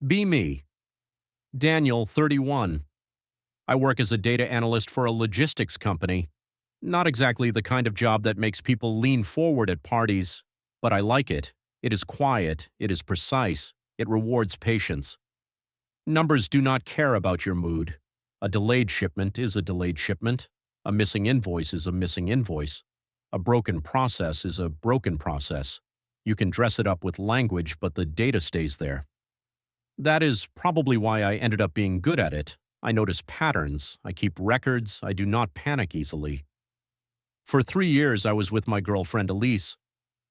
Be me. Daniel, 31. I work as a data analyst for a logistics company. Not exactly the kind of job that makes people lean forward at parties, but I like it. It is quiet, it is precise, it rewards patience. Numbers do not care about your mood. A delayed shipment is a delayed shipment. A missing invoice is a missing invoice. A broken process is a broken process. You can dress it up with language, but the data stays there. That is probably why I ended up being good at it. I notice patterns, I keep records, I do not panic easily. For 3 years, I was with my girlfriend Elise.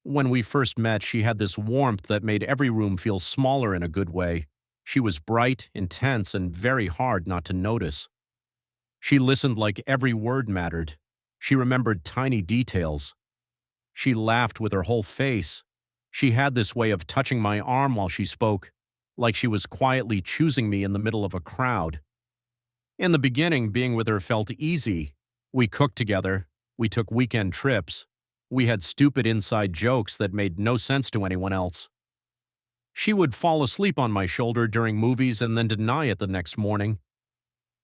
When we first met, she had this warmth that made every room feel smaller in a good way. She was bright, intense, and very hard not to notice. She listened like every word mattered. She remembered tiny details. She laughed with her whole face. She had this way of touching my arm while she spoke, like she was quietly choosing me in the middle of a crowd. In the beginning, being with her felt easy. We cooked together. We took weekend trips. We had stupid inside jokes that made no sense to anyone else. She would fall asleep on my shoulder during movies and then deny it the next morning.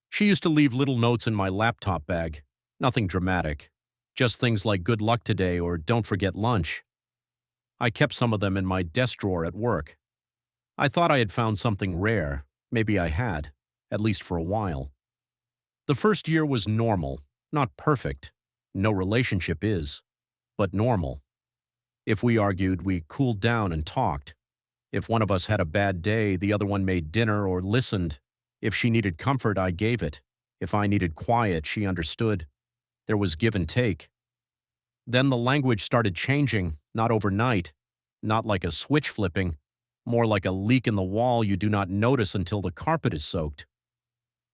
She used to leave little notes in my laptop bag. Nothing dramatic. Just things like good luck today or don't forget lunch. I kept some of them in my desk drawer at work. I thought I had found something rare. Maybe I had, at least for a while. The first year was normal, not perfect. No relationship is, but normal. If we argued, we cooled down and talked. If one of us had a bad day, the other one made dinner or listened. If she needed comfort, I gave it. If I needed quiet, she understood. There was give and take. Then the language started changing, not overnight, not like a switch flipping, more like a leak in the wall you do not notice until the carpet is soaked.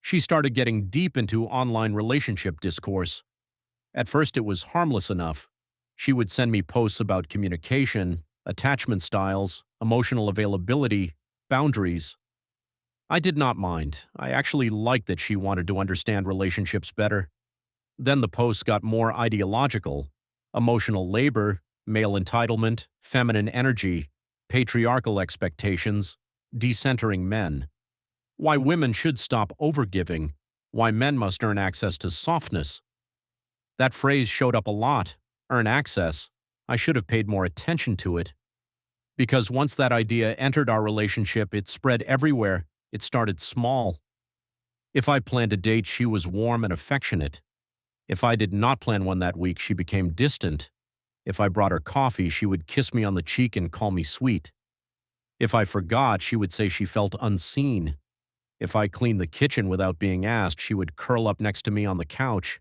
She started getting deep into online relationship discourse. At first it was harmless enough. She would send me posts about communication, attachment styles, emotional availability, boundaries. I did not mind. I actually liked that she wanted to understand relationships better. Then the posts got more ideological. Emotional labor, male entitlement, feminine energy, patriarchal expectations, decentering men. Why women should stop overgiving. Why men must earn access to softness. That phrase showed up a lot. Earn access. I should have paid more attention to it. Because once that idea entered our relationship, it spread everywhere. It started small. If I planned a date, she was warm and affectionate. If I did not plan one that week, she became distant. If I brought her coffee, she would kiss me on the cheek and call me sweet. If I forgot, she would say she felt unseen. If I cleaned the kitchen without being asked, she would curl up next to me on the couch.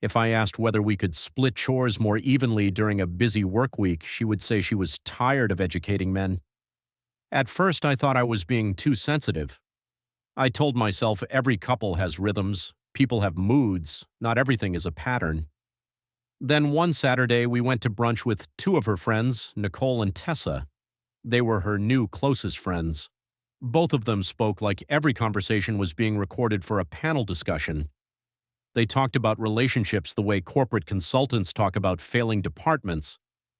If I asked whether we could split chores more evenly during a busy work week, she would say she was tired of educating men. At first, I thought I was being too sensitive. I told myself every couple has rhythms, people have moods, not everything is a pattern. Then one Saturday, we went to brunch with two of her friends, Nicole and Tessa. They were her new closest friends. Both of them spoke like every conversation was being recorded for a panel discussion. They talked about relationships the way corporate consultants talk about failing departments.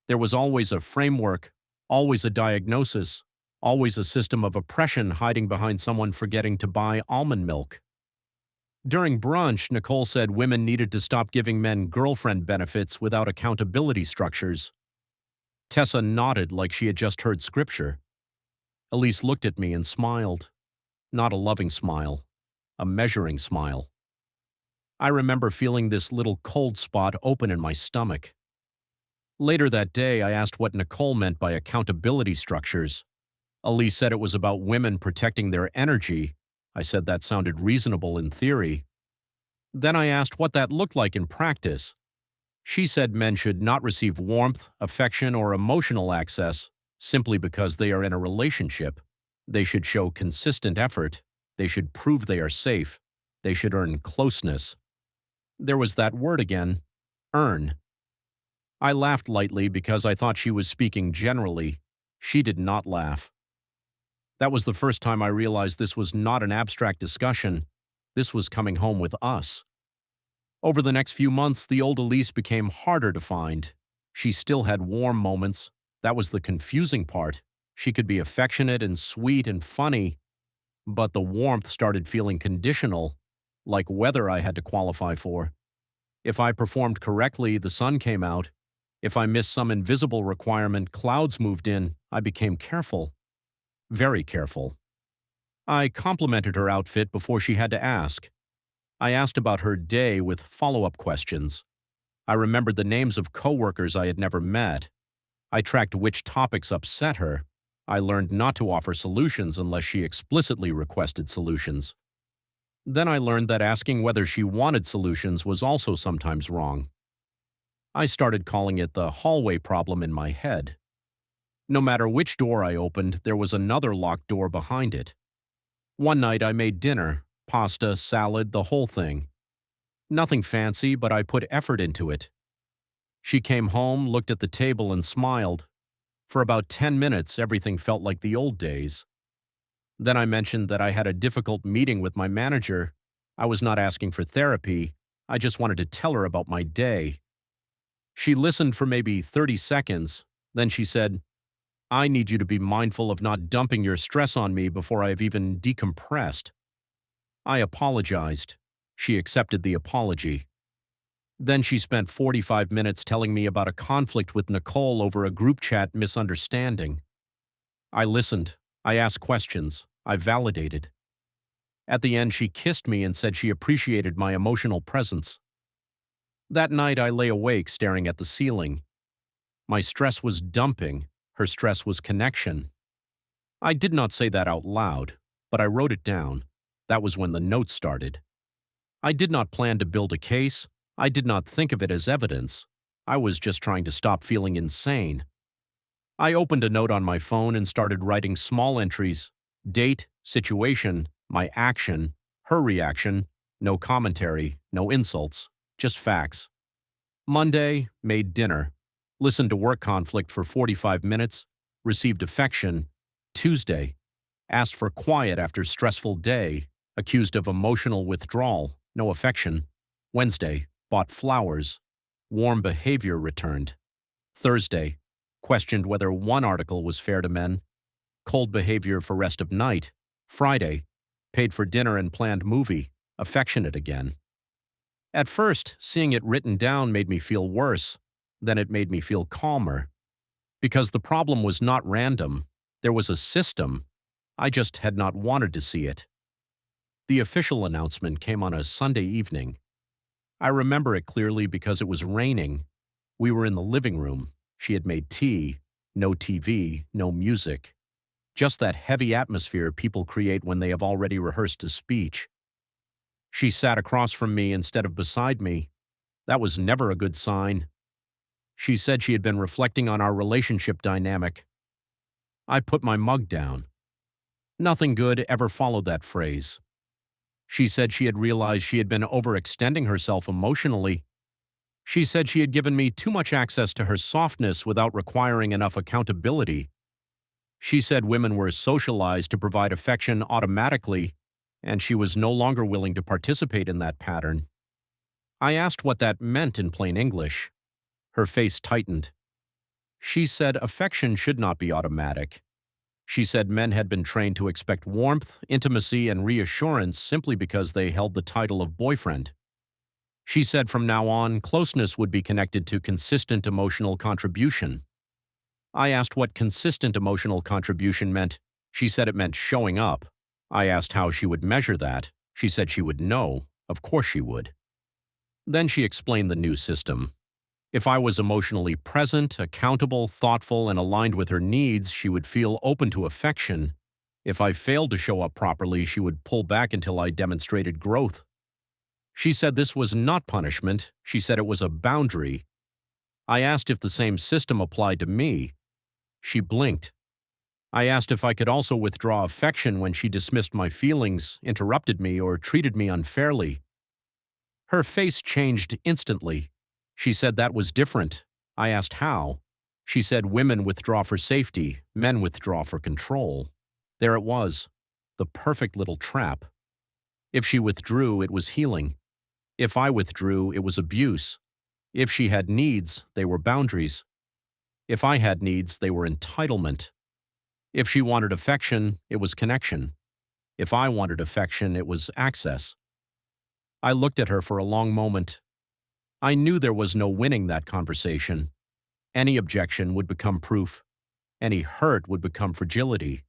There was always a framework, always a diagnosis, always a system of oppression hiding behind someone forgetting to buy almond milk. During brunch, Nicole said women needed to stop giving men girlfriend benefits without accountability structures. Tessa nodded like she had just heard scripture. Elise looked at me and smiled. Not a loving smile, a measuring smile. I remember feeling this little cold spot open in my stomach. Later that day, I asked what Nicole meant by accountability structures. Elise said it was about women protecting their energy. I said that sounded reasonable in theory. Then I asked what that looked like in practice. She said men should not receive warmth, affection, or emotional access simply because they are in a relationship. They should show consistent effort. They should prove they are safe. They should earn closeness. There was that word again, earn. I laughed lightly because I thought she was speaking generally. She did not laugh. That was the first time I realized this was not an abstract discussion. This was coming home with us. Over the next few months, the old Elise became harder to find. She still had warm moments. That was the confusing part. She could be affectionate and sweet and funny, But the warmth started feeling conditional, like weather I had to qualify for. If I performed correctly, the sun came out. If I missed some invisible requirement, clouds moved in. I became careful. Very careful. I complimented her outfit before she had to ask. I asked about her day with follow-up questions. I remembered the names of coworkers I had never met. I tracked which topics upset her. I learned not to offer solutions unless she explicitly requested solutions. Then I learned that asking whether she wanted solutions was also sometimes wrong. I started calling it the hallway problem in my head. No matter which door I opened, there was another locked door behind it. One night I made dinner, pasta, salad, the whole thing. Nothing fancy, but I put effort into it. She came home, looked at the table, and smiled. For about 10 minutes, everything felt like the old days. Then I mentioned that I had a difficult meeting with my manager. I was not asking for therapy. I just wanted to tell her about my day. She listened for maybe 30 seconds. Then she said, "I need you to be mindful of not dumping your stress on me before I have even decompressed." I apologized. She accepted the apology. Then she spent 45 minutes telling me about a conflict with Nicole over a group chat misunderstanding. I listened. I asked questions. I validated. At the end, she kissed me and said she appreciated my emotional presence. That night, I lay awake staring at the ceiling. My stress was dumping. Her stress was connection. I did not say that out loud, but I wrote it down. That was when the notes started. I did not plan to build a case. I did not think of it as evidence. I was just trying to stop feeling insane. I opened a note on my phone and started writing small entries: date, situation, my action, her reaction, no commentary, no insults, just facts. Monday, made dinner, listened to work conflict for 45 minutes, received affection. Tuesday, asked for quiet after stressful day, accused of emotional withdrawal, no affection. Wednesday, bought flowers, warm behavior returned. Thursday, questioned whether one article was fair to men, cold behavior for rest of night. Friday, paid for dinner and planned movie, affectionate again. At first, seeing it written down made me feel worse. Then it made me feel calmer. Because the problem was not random. There was a system. I just had not wanted to see it. The official announcement came on a Sunday evening. I remember it clearly because it was raining. We were in the living room. She had made tea. No TV, no music. Just that heavy atmosphere people create when they have already rehearsed a speech. She sat across from me instead of beside me. That was never a good sign. She said she had been reflecting on our relationship dynamic. I put my mug down. Nothing good ever followed that phrase. She said she had realized she had been overextending herself emotionally. She said she had given me too much access to her softness without requiring enough accountability. She said women were socialized to provide affection automatically, and she was no longer willing to participate in that pattern. I asked what that meant in plain English. Her face tightened. She said affection should not be automatic. She said men had been trained to expect warmth, intimacy, and reassurance simply because they held the title of boyfriend. She said from now on, closeness would be connected to consistent emotional contribution. I asked what consistent emotional contribution meant. She said it meant showing up. I asked how she would measure that. She said she would know. Of course she would. Then she explained the new system. If I was emotionally present, accountable, thoughtful, and aligned with her needs, she would feel open to affection. If I failed to show up properly, she would pull back until I demonstrated growth. She said this was not punishment. She said it was a boundary. I asked if the same system applied to me. She blinked. I asked if I could also withdraw affection when she dismissed my feelings, interrupted me, or treated me unfairly. Her face changed instantly. She said that was different. I asked how. She said women withdraw for safety, men withdraw for control. There it was, the perfect little trap. If she withdrew, it was healing. If I withdrew, it was abuse. If she had needs, they were boundaries. If I had needs, they were entitlement. If she wanted affection, it was connection. If I wanted affection, it was access. I looked at her for a long moment. I knew there was no winning that conversation. Any objection would become proof. Any hurt would become fragility.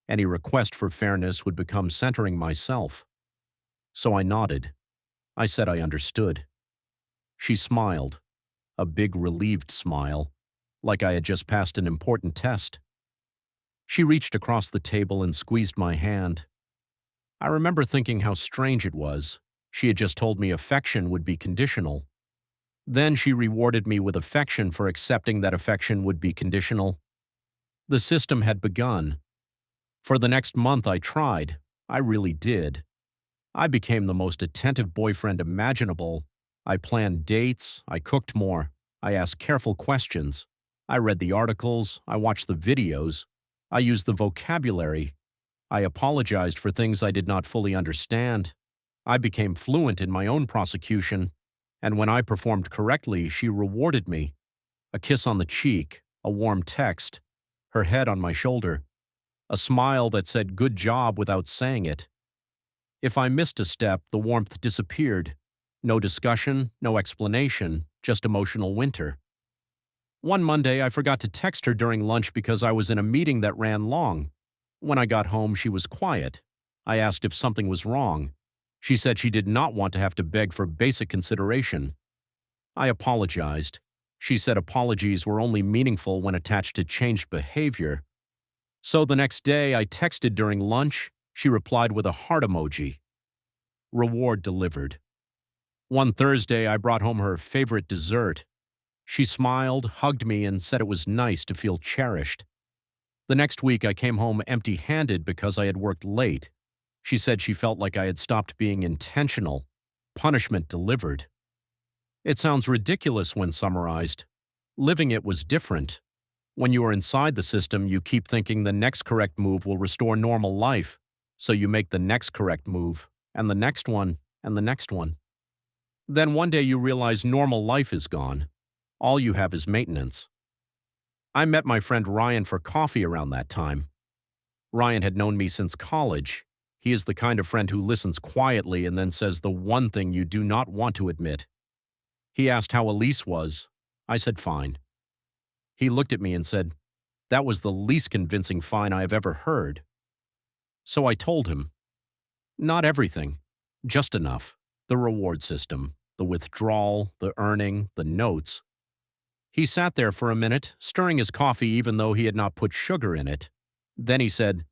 Any request for fairness would become centering myself. So I nodded. I said I understood. She smiled, a big relieved smile, like I had just passed an important test. She reached across the table and squeezed my hand. I remember thinking how strange it was. She had just told me affection would be conditional. Then she rewarded me with affection for accepting that affection would be conditional. The system had begun. For the next month I tried. I really did. I became the most attentive boyfriend imaginable. I planned dates, I cooked more, I asked careful questions. I read the articles, I watched the videos, I used the vocabulary. I apologized for things I did not fully understand. I became fluent in my own prosecution, and when I performed correctly, she rewarded me. A kiss on the cheek, a warm text, her head on my shoulder, a smile that said good job without saying it. If I missed a step, the warmth disappeared. No discussion, no explanation, just emotional winter. One Monday, I forgot to text her during lunch because I was in a meeting that ran long. When I got home, she was quiet. I asked if something was wrong. She said she did not want to have to beg for basic consideration. I apologized. She said apologies were only meaningful when attached to changed behavior. So the next day, I texted during lunch. She replied with a heart emoji. Reward delivered. One Thursday, I brought home her favorite dessert. She smiled, hugged me, and said it was nice to feel cherished. The next week, I came home empty-handed because I had worked late. She said she felt like I had stopped being intentional. Punishment delivered. It sounds ridiculous when summarized. Living it was different. When you are inside the system, you keep thinking the next correct move will restore normal life. So you make the next correct move, and the next one, and the next one. Then one day you realize normal life is gone. All you have is maintenance. I met my friend Ryan for coffee around that time. Ryan had known me since college. He is the kind of friend who listens quietly and then says the one thing you do not want to admit. He asked how Elise was. I said fine. He looked at me and said, that was the least convincing fine I have ever heard. So I told him, not everything, just enough. The reward system, the withdrawal, the earning, the notes. He sat there for a minute, stirring his coffee even though he had not put sugar in it. Then he said,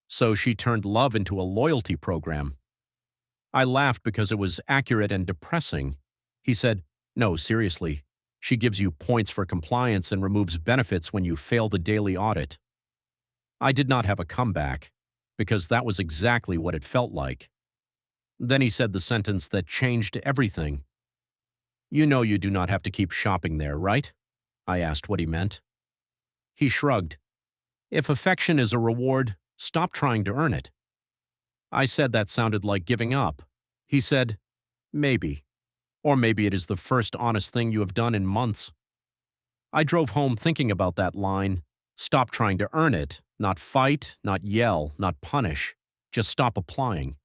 so she turned love into a loyalty program. I laughed because it was accurate and depressing. He said, no, seriously. She gives you points for compliance and removes benefits when you fail the daily audit. I did not have a comeback, because that was exactly what it felt like. Then he said the sentence that changed everything. You know you do not have to keep shopping there, right? I asked what he meant. He shrugged. If affection is a reward, stop trying to earn it. I said that sounded like giving up. He said, maybe. Or maybe it is the first honest thing you have done in months. I drove home thinking about that line. Stop trying to earn it, not fight, not yell, not punish. Just stop applying.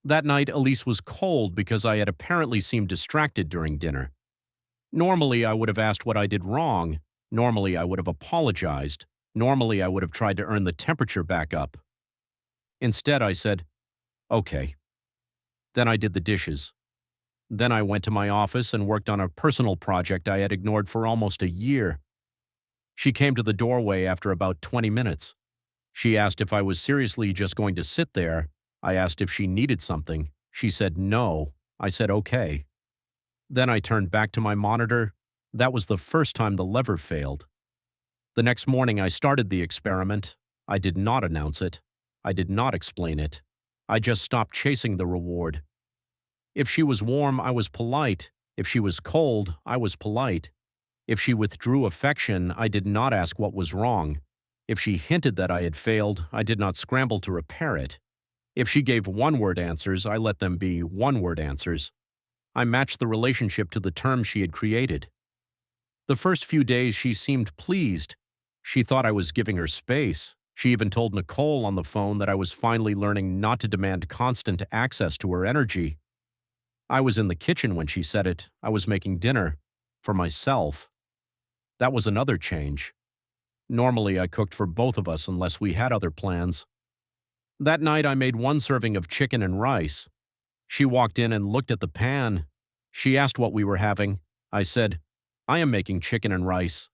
That night, Elise was cold because I had apparently seemed distracted during dinner. Normally, I would have asked what I did wrong. Normally, I would have apologized. Normally, I would have tried to earn the temperature back up. Instead, I said, okay. Then I did the dishes. Then I went to my office and worked on a personal project I had ignored for almost a year. She came to the doorway after about 20 minutes. She asked if I was seriously just going to sit there. I asked if she needed something. She said no. I said okay. Then I turned back to my monitor. That was the first time the lever failed. The next morning I started the experiment. I did not announce it. I did not explain it. I just stopped chasing the reward. If she was warm, I was polite. If she was cold, I was polite. If she withdrew affection, I did not ask what was wrong. If she hinted that I had failed, I did not scramble to repair it. If she gave one-word answers, I let them be one-word answers. I matched the relationship to the terms she had created. The first few days she seemed pleased. She thought I was giving her space. She even told Nicole on the phone that I was finally learning not to demand constant access to her energy. I was in the kitchen when she said it. I was making dinner. For myself. That was another change. Normally, I cooked for both of us unless we had other plans. That night, I made one serving of chicken and rice. She walked in and looked at the pan. She asked what we were having. I said, "I am making chicken and rice."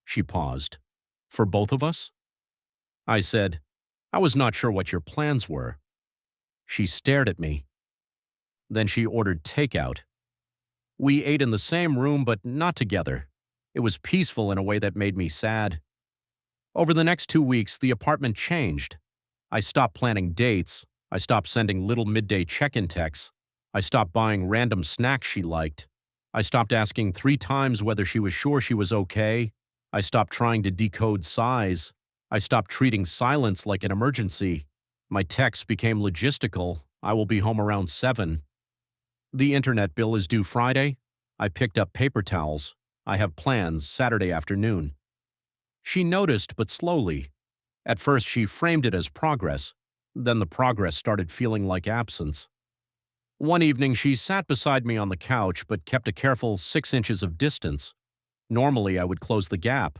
She paused. "For both of us?" I said, "I was not sure what your plans were." She stared at me. Then she ordered takeout. We ate in the same room, but not together. It was peaceful in a way that made me sad. Over the next 2 weeks, the apartment changed. I stopped planning dates. I stopped sending little midday check-in texts. I stopped buying random snacks she liked. I stopped asking 3 times whether she was sure she was okay. I stopped trying to decode sighs. I stopped treating silence like an emergency. My texts became logistical. I will be home around 7. The internet bill is due Friday. I picked up paper towels. I have plans Saturday afternoon. She noticed, but slowly. At first, she framed it as progress. Then the progress started feeling like absence. One evening, she sat beside me on the couch, but kept a careful 6 inches of distance. Normally, I would close the gap.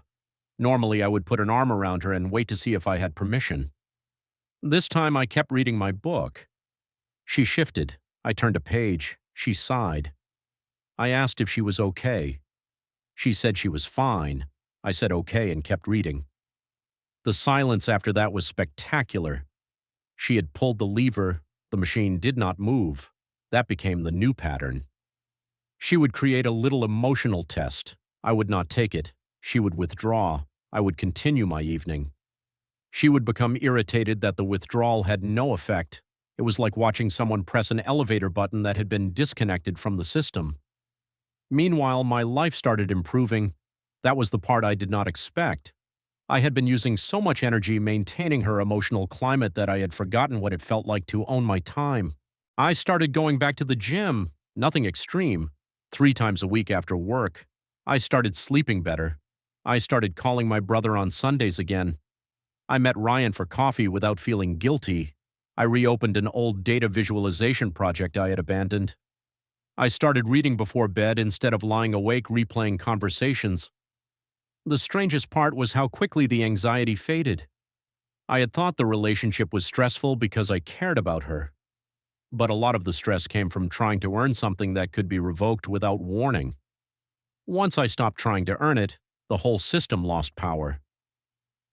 Normally, I would put an arm around her and wait to see if I had permission. This time, I kept reading my book. She shifted. I turned a page. She sighed. I asked if she was okay. She said she was fine. I said okay and kept reading. The silence after that was spectacular. She had pulled the lever. The machine did not move. That became the new pattern. She would create a little emotional test. I would not take it. She would withdraw. I would continue my evening. She would become irritated that the withdrawal had no effect. It was like watching someone press an elevator button that had been disconnected from the system. Meanwhile, my life started improving. That was the part I did not expect. I had been using so much energy maintaining her emotional climate that I had forgotten what it felt like to own my time. I started going back to the gym, nothing extreme, 3 times a week after work. I started sleeping better. I started calling my brother on Sundays again. I met Ryan for coffee without feeling guilty. I reopened an old data visualization project I had abandoned. I started reading before bed instead of lying awake replaying conversations. The strangest part was how quickly the anxiety faded. I had thought the relationship was stressful because I cared about her. But a lot of the stress came from trying to earn something that could be revoked without warning. Once I stopped trying to earn it, the whole system lost power.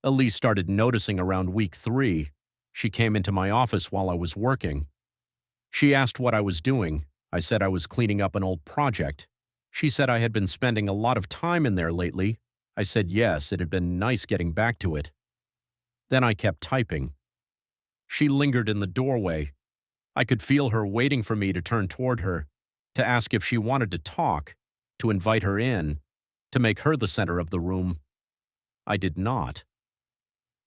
Elise started noticing around week 3. She came into my office while I was working. She asked what I was doing. I said I was cleaning up an old project. She said I had been spending a lot of time in there lately. I said yes, it had been nice getting back to it. Then I kept typing. She lingered in the doorway. I could feel her waiting for me to turn toward her, to ask if she wanted to talk, to invite her in, to make her the center of the room. I did not.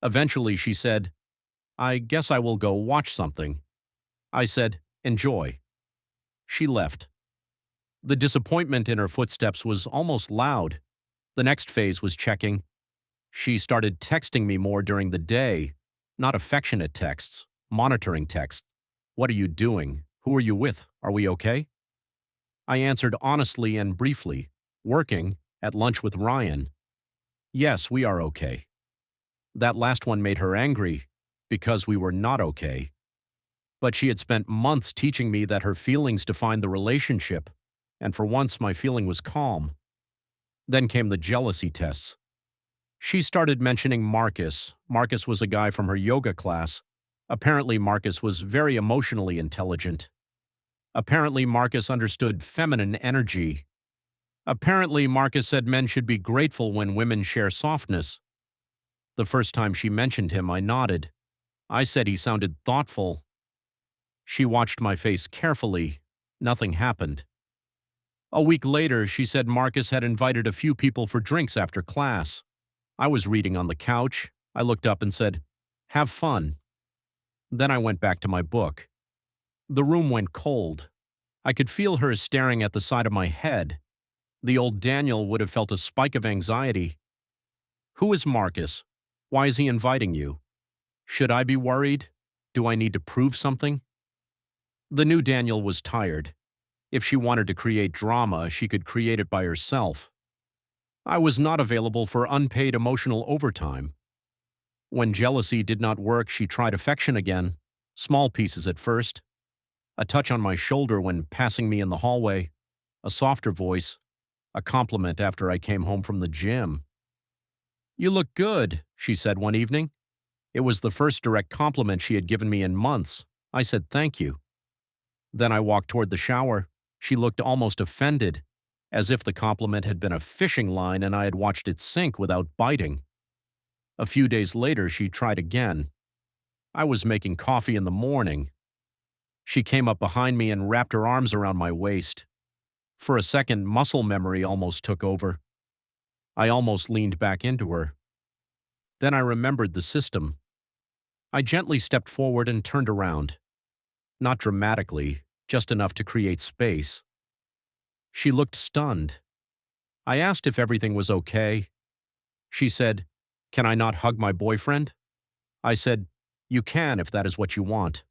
Eventually, she said, "I guess I will go watch something." I said, "Enjoy." She left. The disappointment in her footsteps was almost loud. The next phase was checking. She started texting me more during the day, not affectionate texts, monitoring texts. "What are you doing? Who are you with? Are we okay?" I answered honestly and briefly, "Working, at lunch with Ryan." "Yes, we are okay." That last one made her angry, because we were not okay. But she had spent months teaching me that her feelings defined the relationship, and for once my feeling was calm. Then came the jealousy tests. She started mentioning Marcus. Marcus was a guy from her yoga class. Apparently Marcus was very emotionally intelligent. Apparently Marcus understood feminine energy. Apparently Marcus said men should be grateful when women share softness. The first time she mentioned him, I nodded. I said he sounded thoughtful. She watched my face carefully. Nothing happened. A week later, she said Marcus had invited a few people for drinks after class. I was reading on the couch. I looked up and said, "Have fun." Then I went back to my book. The room went cold. I could feel her staring at the side of my head. The old Daniel would have felt a spike of anxiety. "Who is Marcus?" Why is he inviting you? Should I be worried? Do I need to prove something? The new Daniel was tired. If she wanted to create drama, she could create it by herself. I was not available for unpaid emotional overtime. When jealousy did not work, she tried affection again, small pieces at first. A touch on my shoulder when passing me in the hallway, a softer voice, a compliment after I came home from the gym. "You look good," she said one evening. It was the first direct compliment she had given me in months. I said thank you. Then I walked toward the shower. She looked almost offended, as if the compliment had been a fishing line and I had watched it sink without biting. A few days later, she tried again. I was making coffee in the morning. She came up behind me and wrapped her arms around my waist. For a second, muscle memory almost took over. I almost leaned back into her. Then I remembered the system. I gently stepped forward and turned around. Not dramatically, just enough to create space. She looked stunned. I asked if everything was okay. She said, "Can I not hug my boyfriend?" I said, "You can if that is what you want."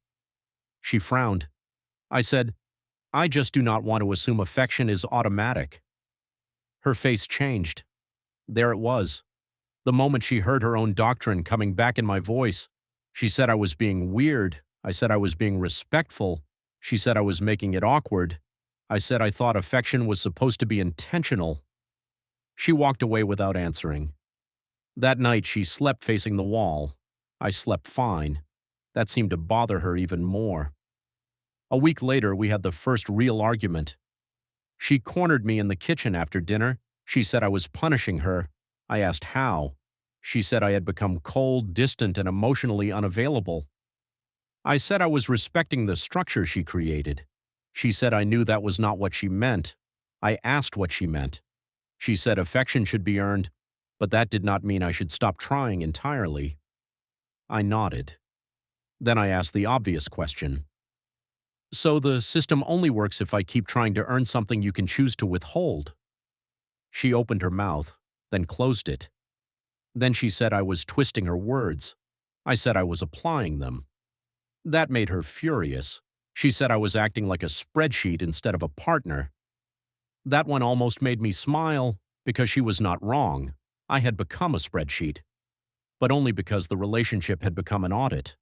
She frowned. I said, "I just do not want to assume affection is automatic." Her face changed. There it was. The moment she heard her own doctrine coming back in my voice. She said I was being weird. I said I was being respectful. She said I was making it awkward. I said I thought affection was supposed to be intentional. She walked away without answering. That night she slept facing the wall. I slept fine. That seemed to bother her even more. A week later, we had the first real argument. She cornered me in the kitchen after dinner. She said I was punishing her. I asked how. She said I had become cold, distant, and emotionally unavailable. I said I was respecting the structure she created. She said I knew that was not what she meant. I asked what she meant. She said affection should be earned, but that did not mean I should stop trying entirely. I nodded. Then I asked the obvious question. So the system only works if I keep trying to earn something you can choose to withhold? She opened her mouth, then closed it. Then she said I was twisting her words. I said I was applying them. That made her furious. She said I was acting like a spreadsheet instead of a partner. That one almost made me smile, because she was not wrong. I had become a spreadsheet, but only because the relationship had become an audit.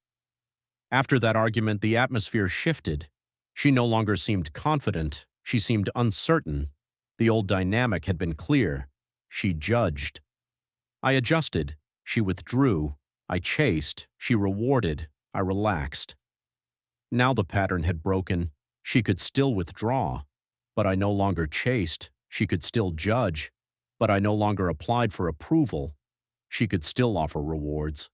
After that argument, the atmosphere shifted. She no longer seemed confident. She seemed uncertain. The old dynamic had been clear. She judged. I adjusted. She withdrew. I chased. She rewarded. I relaxed. Now the pattern had broken. She could still withdraw, but I no longer chased. She could still judge, but I no longer applied for approval. She could still offer rewards,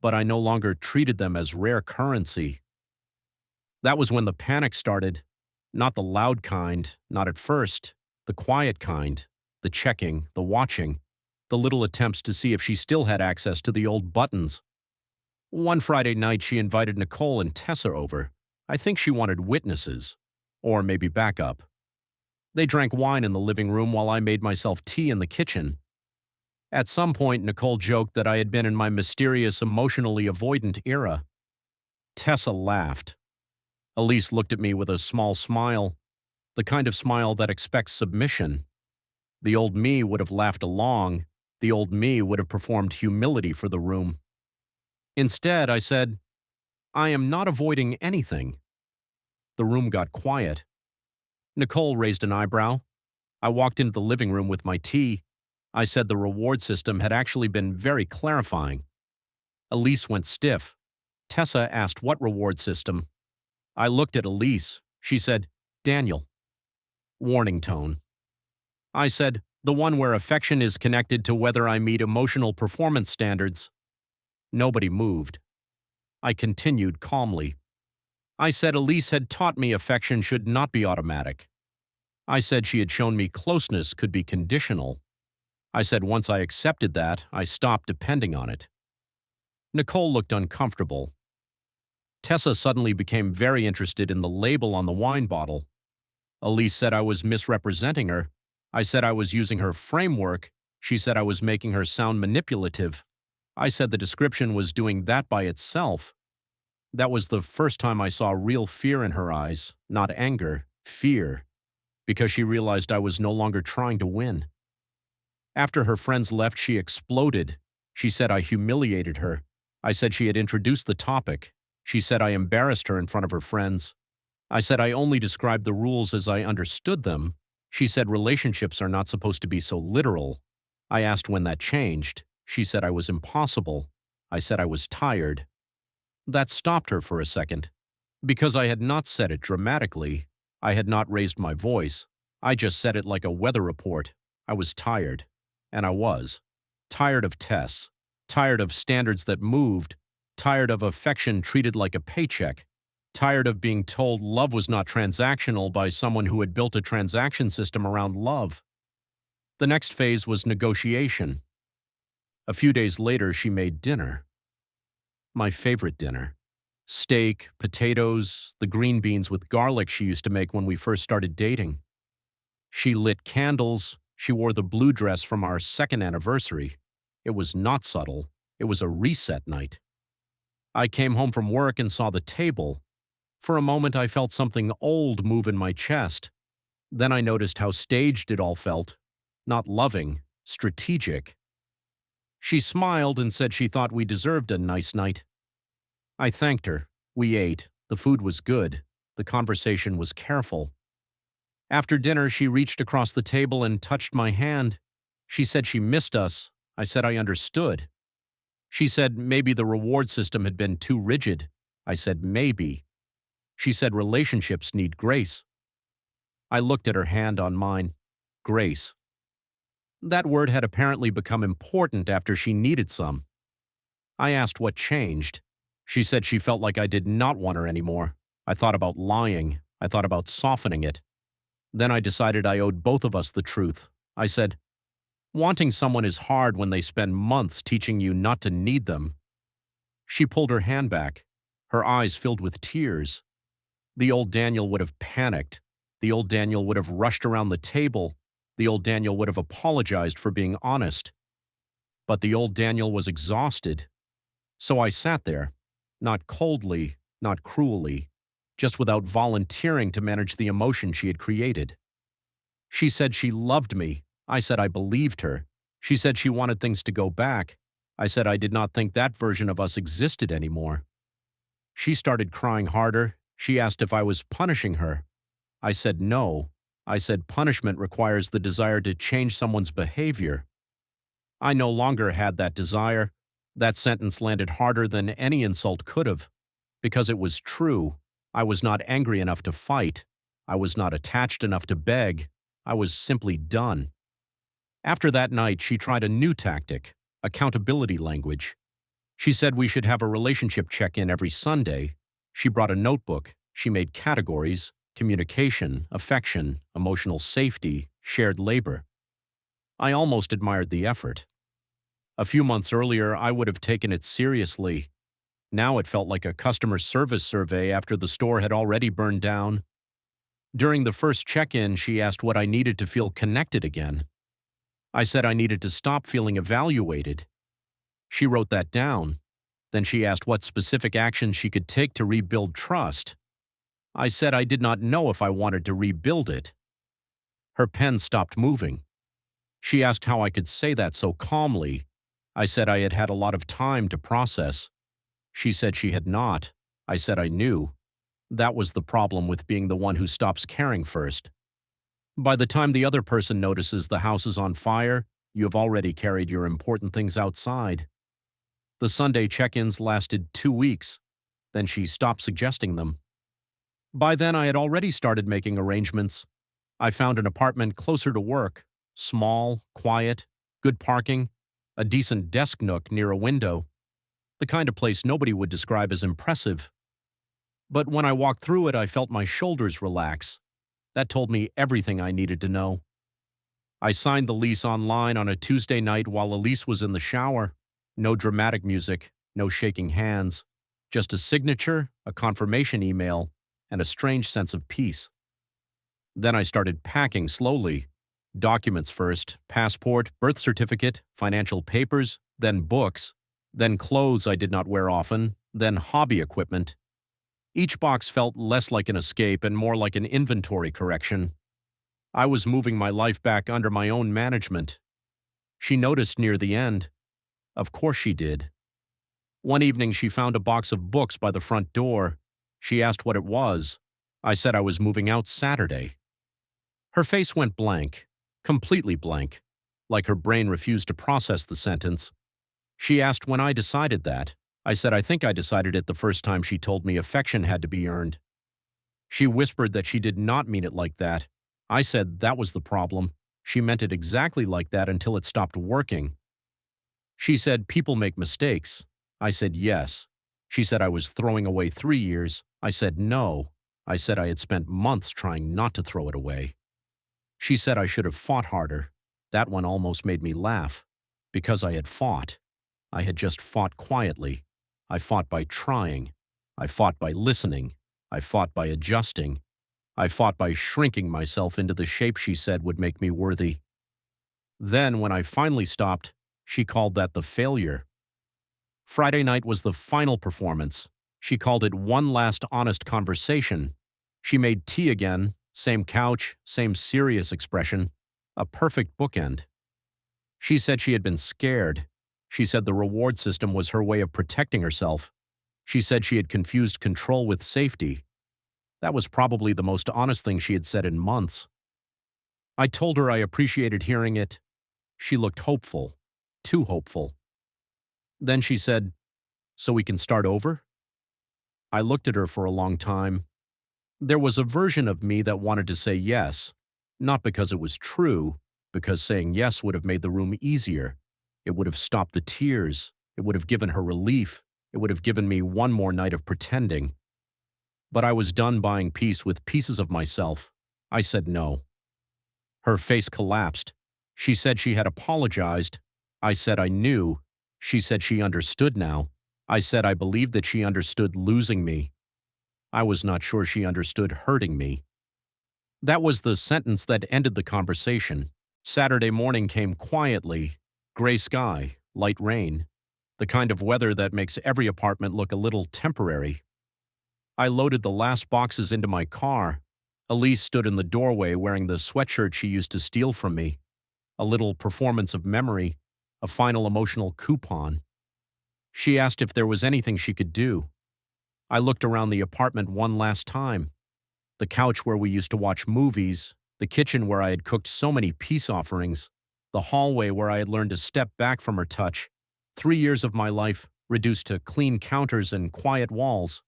but I no longer treated them as rare currency. That was when the panic started. Not the loud kind, not at first. The quiet kind. The checking, the watching. The little attempts to see if she still had access to the old buttons. One Friday night, she invited Nicole and Tessa over. I think she wanted witnesses, or maybe backup. They drank wine in the living room while I made myself tea in the kitchen. At some point, Nicole joked that I had been in my mysterious, emotionally avoidant era. Tessa laughed. Elise looked at me with a small smile, the kind of smile that expects submission. The old me would have laughed along. The old me would have performed humility for the room. Instead, I said, "I am not avoiding anything." The room got quiet. Nicole raised an eyebrow. I walked into the living room with my tea. I said the reward system had actually been very clarifying. Elise went stiff. Tessa asked what reward system. I looked at Elise. She said, "Daniel." Warning tone. I said, "The one where affection is connected to whether I meet emotional performance standards." Nobody moved. I continued calmly. I said Elise had taught me affection should not be automatic. I said she had shown me closeness could be conditional. I said once I accepted that, I stopped depending on it. Nicole looked uncomfortable. Tessa suddenly became very interested in the label on the wine bottle. Elise said I was misrepresenting her. I said I was using her framework. She said I was making her sound manipulative. I said the description was doing that by itself. That was the first time I saw real fear in her eyes, not anger, fear, because she realized I was no longer trying to win. After her friends left, she exploded. She said I humiliated her. I said she had introduced the topic. She said I embarrassed her in front of her friends. I said I only described the rules as I understood them. She said relationships are not supposed to be so literal. I asked when that changed. She said I was impossible. I said I was tired. That stopped her for a second. Because I had not said it dramatically, I had not raised my voice. I just said it like a weather report. I was tired. And I was. Tired of tests. Tired of standards that moved. Tired of affection treated like a paycheck. Tired of being told love was not transactional by someone who had built a transaction system around love. The next phase was negotiation. A few days later, she made dinner. My favorite dinner. Steak, potatoes, the green beans with garlic she used to make when we first started dating. She lit candles. She wore the blue dress from our second anniversary. It was not subtle. It was a reset night. I came home from work and saw the table. For a moment, I felt something old move in my chest. Then I noticed how staged it all felt. Not loving, strategic. She smiled and said she thought we deserved a nice night. I thanked her. We ate. The food was good. The conversation was careful. After dinner, she reached across the table and touched my hand. She said she missed us. I said I understood. She said maybe the reward system had been too rigid. I said maybe. She said relationships need grace. I looked at her hand on mine. Grace. That word had apparently become important after she needed some. I asked what changed. She said she felt like I did not want her anymore. I thought about lying. I thought about softening it. Then I decided I owed both of us the truth. I said, wanting someone is hard when they spend months teaching you not to need them. She pulled her hand back. Her eyes filled with tears. The old Daniel would have panicked. The old Daniel would have rushed around the table. The old Daniel would have apologized for being honest. But the old Daniel was exhausted. So I sat there, not coldly, not cruelly, just without volunteering to manage the emotion she had created. She said she loved me. I said I believed her. She said she wanted things to go back. I said I did not think that version of us existed anymore. She started crying harder. She asked if I was punishing her. I said no. I said punishment requires the desire to change someone's behavior. I no longer had that desire. That sentence landed harder than any insult could have. Because it was true. I was not angry enough to fight. I was not attached enough to beg. I was simply done. After that night, she tried a new tactic, accountability language. She said we should have a relationship check-in every Sunday. She brought a notebook. She made categories: communication, affection, emotional safety, shared labor. I almost admired the effort. A few months earlier, I would have taken it seriously. Now it felt like a customer service survey after the store had already burned down. During the first check-in, she asked what I needed to feel connected again. I said I needed to stop feeling evaluated. She wrote that down. Then she asked what specific actions she could take to rebuild trust. I said I did not know if I wanted to rebuild it. Her pen stopped moving. She asked how I could say that so calmly. I said I had had a lot of time to process. She said she had not. I said I knew. That was the problem with being the one who stops caring first. By the time the other person notices the house is on fire, you have already carried your important things outside. The Sunday check-ins lasted 2 weeks. Then she stopped suggesting them. By then, I had already started making arrangements. I found an apartment closer to work, small, quiet, good parking, a decent desk nook near a window, the kind of place nobody would describe as impressive. But when I walked through it, I felt my shoulders relax. That told me everything I needed to know. I signed the lease online on a Tuesday night while Elise was in the shower. No dramatic music, no shaking hands, just a signature, a confirmation email, and a strange sense of peace. Then I started packing slowly. Documents first: passport, birth certificate, financial papers, then books, then clothes I did not wear often, then hobby equipment. Each box felt less like an escape and more like an inventory correction. I was moving my life back under my own management. She noticed near the end. Of course she did. One evening she found a box of books by the front door. She asked what it was. I said I was moving out Saturday. Her face went blank, completely blank, like her brain refused to process the sentence. She asked when I decided that. I said I think I decided it the first time she told me affection had to be earned. She whispered that she did not mean it like that. I said that was the problem. She meant it exactly like that until it stopped working. She said people make mistakes. I said yes. She said I was throwing away 3 years. I said no. I said I had spent months trying not to throw it away. She said I should have fought harder. That one almost made me laugh. Because I had fought. I had just fought quietly. I fought by trying. I fought by listening. I fought by adjusting. I fought by shrinking myself into the shape she said would make me worthy. Then, when I finally stopped, she called that the failure. Friday night was the final performance. She called it one last honest conversation. She made tea again, same couch, same serious expression, a perfect bookend. She said she had been scared. She said the reward system was her way of protecting herself. She said she had confused control with safety. That was probably the most honest thing she had said in months. I told her I appreciated hearing it. She looked hopeful, too hopeful. Then she said, "So we can start over?" I looked at her for a long time. There was a version of me that wanted to say yes, not because it was true, because saying yes would have made the room easier. It would have stopped the tears. It would have given her relief. It would have given me one more night of pretending. But I was done buying peace with pieces of myself. I said no. Her face collapsed. She said she had apologized. I said I knew. She said she understood now. I said I believed that she understood losing me. I was not sure she understood hurting me. That was the sentence that ended the conversation. Saturday morning came quietly. Gray sky, light rain. The kind of weather that makes every apartment look a little temporary. I loaded the last boxes into my car. Elise stood in the doorway wearing the sweatshirt she used to steal from me. A little performance of memory, a final emotional coupon. She asked if there was anything she could do. I looked around the apartment one last time. The couch where we used to watch movies, the kitchen where I had cooked so many peace offerings, the hallway where I had learned to step back from her touch. 3 years of my life reduced to clean counters and quiet walls.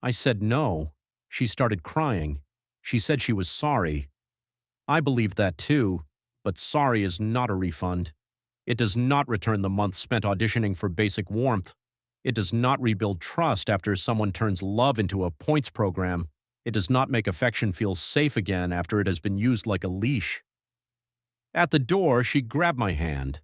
I said no. She started crying. She said she was sorry. I believed that too, but sorry is not a refund. It does not return the months spent auditioning for basic warmth. It does not rebuild trust after someone turns love into a points program. It does not make affection feel safe again after it has been used like a leash. At the door, she grabbed my hand.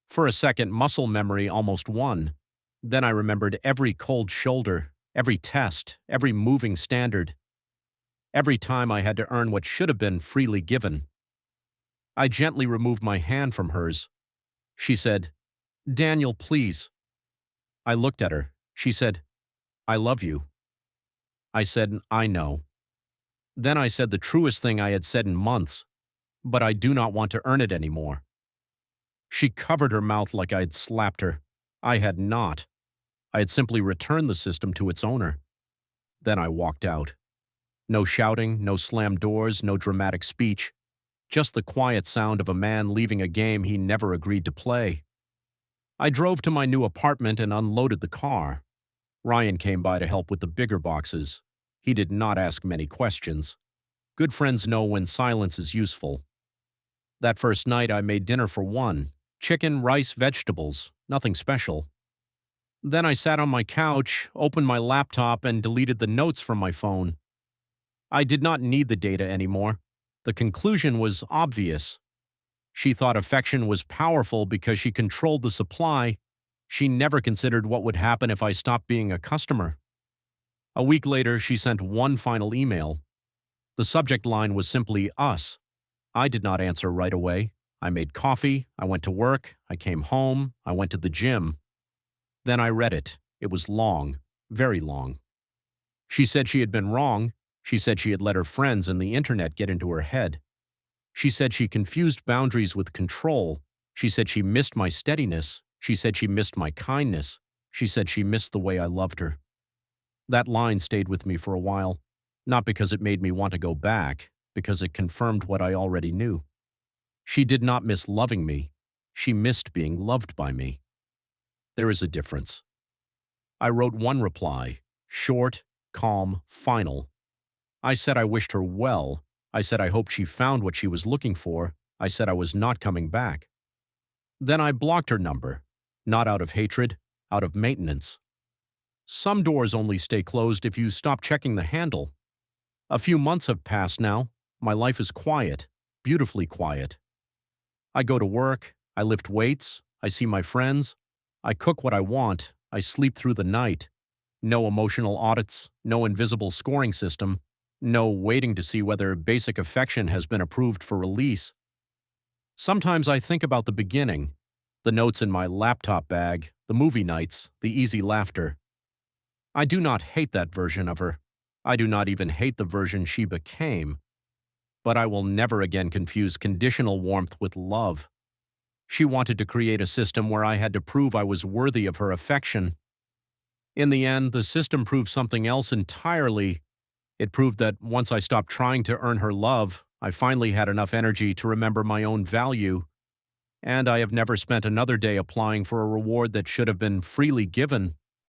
For a second, muscle memory almost won. Then I remembered every cold shoulder, every test, every moving standard. Every time I had to earn what should have been freely given. I gently removed my hand from hers. She said, "Daniel, please." I looked at her. She said, "I love you." I said, "I know." Then I said the truest thing I had said in months, "But I do not want to earn it anymore." She covered her mouth like I had slapped her. I had not. I had simply returned the system to its owner. Then I walked out. No shouting, no slammed doors, no dramatic speech. Just the quiet sound of a man leaving a game he never agreed to play. I drove to my new apartment and unloaded the car. Ryan came by to help with the bigger boxes. He did not ask many questions. Good friends know when silence is useful. That first night I made dinner for one. Chicken, rice, vegetables. Nothing special. Then I sat on my couch, opened my laptop, and deleted the notes from my phone. I did not need the data anymore. The conclusion was obvious. She thought affection was powerful because she controlled the supply. She never considered what would happen if I stopped being a customer. A week later, she sent one final email. The subject line was simply us. I did not answer right away. I made coffee, I went to work, I came home, I went to the gym. Then I read it. It was long, very long. She said she had been wrong. She said she had let her friends and the internet get into her head. She said she confused boundaries with control. She said she missed my steadiness. She said she missed my kindness. She said she missed the way I loved her. That line stayed with me for a while, not because it made me want to go back, because it confirmed what I already knew. She did not miss loving me. She missed being loved by me. There is a difference. I wrote one reply, short, calm, final. I said I wished her well. I said I hoped she found what she was looking for. I said I was not coming back. Then I blocked her number, not out of hatred, out of maintenance. Some doors only stay closed if you stop checking the handle. A few months have passed now. My life is quiet, beautifully quiet. I go to work, I lift weights, I see my friends, I cook what I want, I sleep through the night. No emotional audits, no invisible scoring system, no waiting to see whether basic affection has been approved for release. Sometimes I think about the beginning, the notes in my laptop bag, the movie nights, the easy laughter. I do not hate that version of her. I do not even hate the version she became. But I will never again confuse conditional warmth with love. She wanted to create a system where I had to prove I was worthy of her affection. In the end, the system proved something else entirely. It proved that once I stopped trying to earn her love, I finally had enough energy to remember my own value. And I have never spent another day applying for a reward that should have been freely given